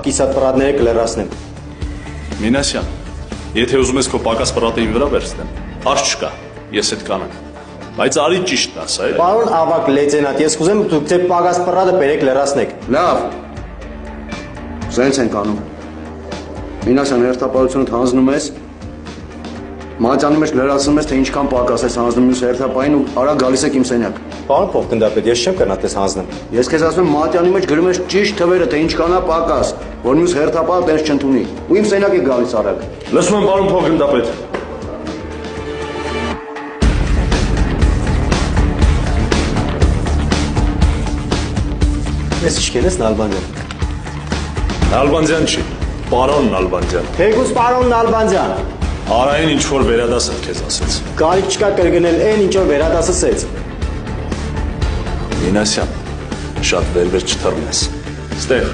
կիսատ կլերասնեմ։ Մինասյան, եթե ուզում ես քո պակաս պրատը իմ վրա վերցնեմ, հարց չկա, ես այդ կանեմ։ Բայց արի ճիշտն ասա, է։ Պարոն ավակ լեյտենանտ, ես կուզեմ դուք ձեր պակաս պրատը բերեք լերասնեք։ Լավ։ Սենց ենք անում։ Մինասյան, հերթապահությունը հանձնում ես, մատյանի մեջ լրացնում ես, թե ինչքան պակաս ես հանձնում մյուս հերթապահին ու արա գալիս եք իմ սենյակ։ Պարոն փոխգնդապետ, ես չեմ կնա տես հանձնեմ։ Ես քեզ ասում եմ, մատյանի մեջ գրում ես ճիշտ թվերը, թե ինչքան է պակաս, որ մյուս հերթապահը տես չընդունի։ Ու իմ սենյակ եք գալիս արագ։ Լսում եմ, պարոն փոխգնդապետ։ Ես իշխել ես Նալբանդյան։ Նալբանդյան չի, պարոն Նալբանդյան։ Թեկուզ պարոն Նալբանդյան։ Արային ինչ-որ վերադաս էլ քեզ ասեց։ Կարիք չկա կրգնել են ինչ-որ վերադասսեց։ Մինասյան, շատ վերվեր չթռնես։ Ստեղ,